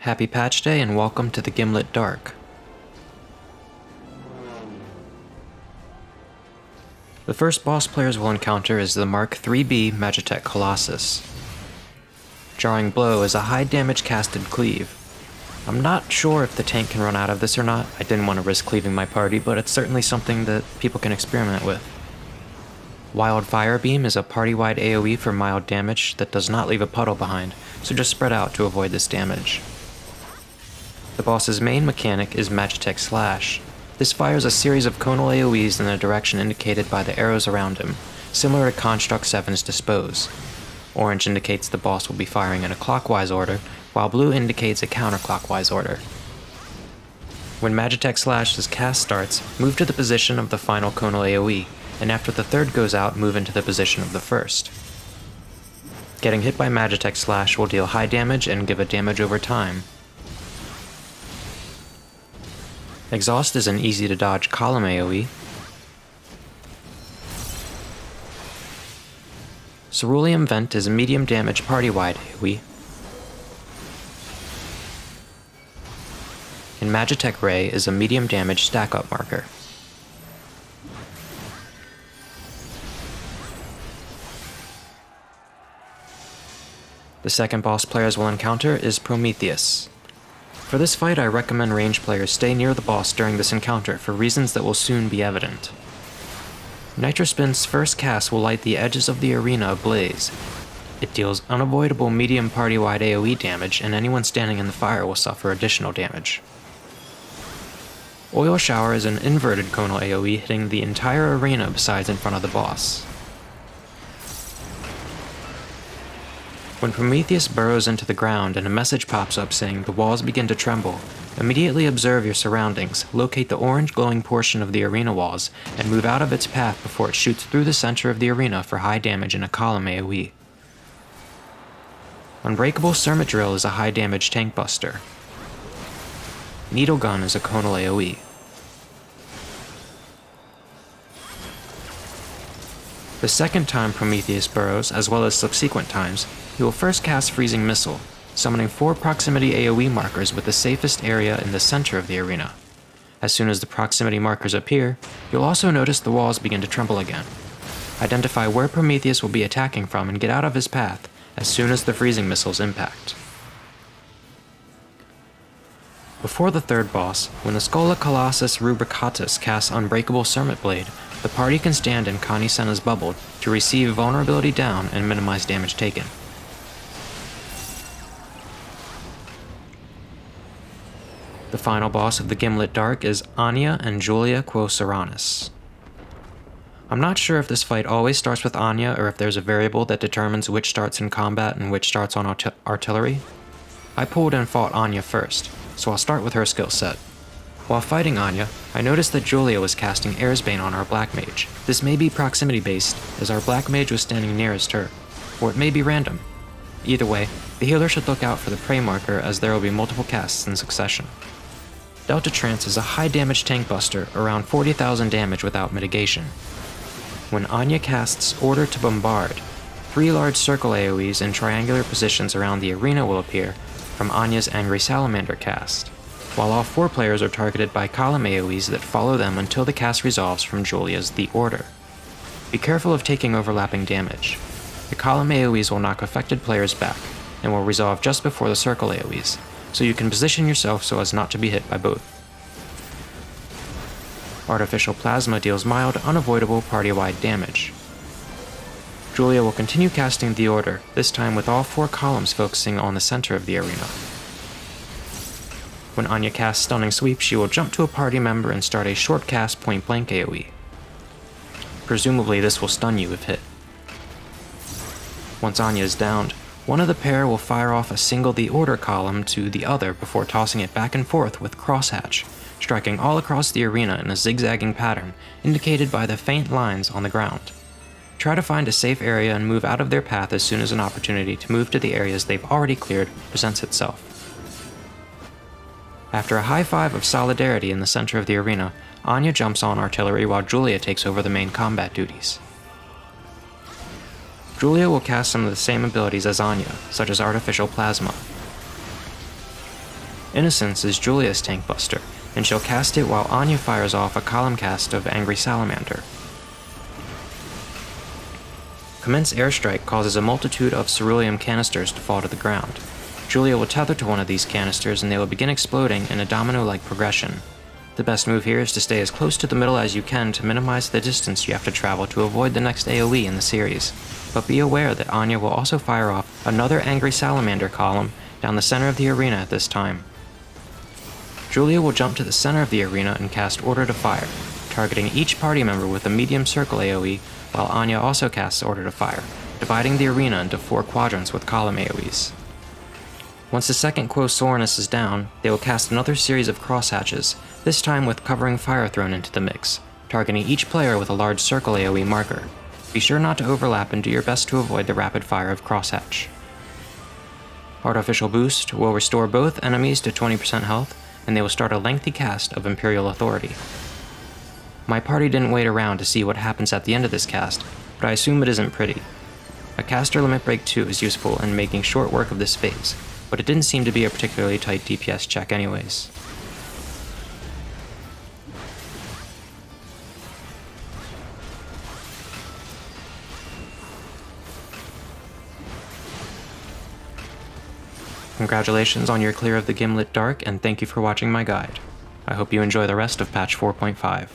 Happy Patch Day and welcome to the Ghimlyt Dark. The first boss players will encounter is the Mark IIIB Magitek Colossus. Jarring Blow is a high damage casted cleave. I'm not sure if the tank can run out of this or not. I didn't want to risk cleaving my party, but it's certainly something that people can experiment with. Wild Fire Beam is a party-wide AoE for mild damage that does not leave a puddle behind, so just spread out to avoid this damage. The boss's main mechanic is Magitek Slash. This fires a series of conal AoEs in the direction indicated by the arrows around him, similar to Construct 7's Dispose. Orange indicates the boss will be firing in a clockwise order, while blue indicates a counterclockwise order. When Magitek Slash's cast starts, move to the position of the final conal AoE, and after the third goes out, move into the position of the first. Getting hit by Magitek Slash will deal high damage and give a damage over time. Exhaust is an easy-to-dodge column AoE. Cerulean Vent is a medium-damage party-wide AoE. And Magitek Ray is a medium-damage stack-up marker. The second boss players will encounter is Prometheus. For this fight, I recommend range players stay near the boss during this encounter for reasons that will soon be evident. Nitrospin's first cast will light the edges of the arena ablaze. It deals unavoidable medium party-wide AoE damage, and anyone standing in the fire will suffer additional damage. Oil Shower is an inverted conal AoE hitting the entire arena besides in front of the boss. When Prometheus burrows into the ground and a message pops up saying the walls begin to tremble, immediately observe your surroundings, locate the orange glowing portion of the arena walls, and move out of its path before it shoots through the center of the arena for high damage in a column AoE. Unbreakable Sermit Drill is a high damage tank buster. Needle Gun is a conal AoE. The second time Prometheus burrows, as well as subsequent times, he will first cast Freezing Missile, summoning 4 proximity AoE markers with the safest area in the center of the arena. As soon as the proximity markers appear, you'll also notice the walls begin to tremble again. Identify where Prometheus will be attacking from and get out of his path as soon as the Freezing Missiles impact. Before the third boss, when the Schola Colossus Rubricatus casts Unbreakable Sermit Blade, the party can stand in Connie Senna's bubble to receive vulnerability down and minimize damage taken. The final boss of the Ghimlyt Dark is Anja and Julia Quo Serranis. I'm not sure if this fight always starts with Anja or if there's a variable that determines which starts in combat and which starts on artillery. I pulled and fought Anja first, so I'll start with her skill set. While fighting Anja, I noticed that Julia was casting Airsbane on our Black Mage. This may be proximity based, as our Black Mage was standing nearest her, or it may be random. Either way, the healer should look out for the prey marker as there will be multiple casts in succession. Delta Trance is a high damage tank buster, around 40,000 damage without mitigation. When Anja casts Order to Bombard, 3 large circle AoEs in triangular positions around the arena will appear from Anja's Angry Salamander cast, while all 4 players are targeted by column AoEs that follow them until the cast resolves from Julia's The Order. Be careful of taking overlapping damage. The column AoEs will knock affected players back, and will resolve just before the circle AoEs, so you can position yourself so as not to be hit by both. Artificial Plasma deals mild, unavoidable party-wide damage. Julia will continue casting The Order, this time with all 4 columns focusing on the center of the arena. When Anja casts Stunning Sweep, she will jump to a party member and start a short cast point-blank AoE. Presumably this will stun you if hit. Once Anja is downed, one of the pair will fire off a single The Order column to the other before tossing it back and forth with Crosshatch, striking all across the arena in a zigzagging pattern indicated by the faint lines on the ground. Try to find a safe area and move out of their path as soon as an opportunity to move to the areas they've already cleared presents itself. After a high five of solidarity in the center of the arena, Anja jumps on artillery while Julia takes over the main combat duties. Julia will cast some of the same abilities as Anja, such as Artificial Plasma. Innocence is Julia's tank buster, and she'll cast it while Anja fires off a column cast of Angry Salamander. Commence Airstrike causes a multitude of ceruleum canisters to fall to the ground. Julia will tether to one of these canisters and they will begin exploding in a domino-like progression. The best move here is to stay as close to the middle as you can to minimize the distance you have to travel to avoid the next AoE in the series, but be aware that Anja will also fire off another Angry Salamander column down the center of the arena at this time. Julia will jump to the center of the arena and cast Order to Fire, targeting each party member with a medium circle AoE, while Anja also casts Order to Fire, dividing the arena into 4 quadrants with column AoEs. Once the second Colossus is down, they will cast another series of crosshatches, this time with Covering Fire thrown into the mix, targeting each player with a large circle AoE marker. Be sure not to overlap and do your best to avoid the rapid fire of crosshatch. Artificial Boost will restore both enemies to 20% health, and they will start a lengthy cast of Imperial Authority. My party didn't wait around to see what happens at the end of this cast, but I assume it isn't pretty. A caster limit break 2 is useful in making short work of this phase, but it didn't seem to be a particularly tight DPS check anyways. Congratulations on your clear of the Ghimlyt Dark, and thank you for watching my guide. I hope you enjoy the rest of patch 4.5.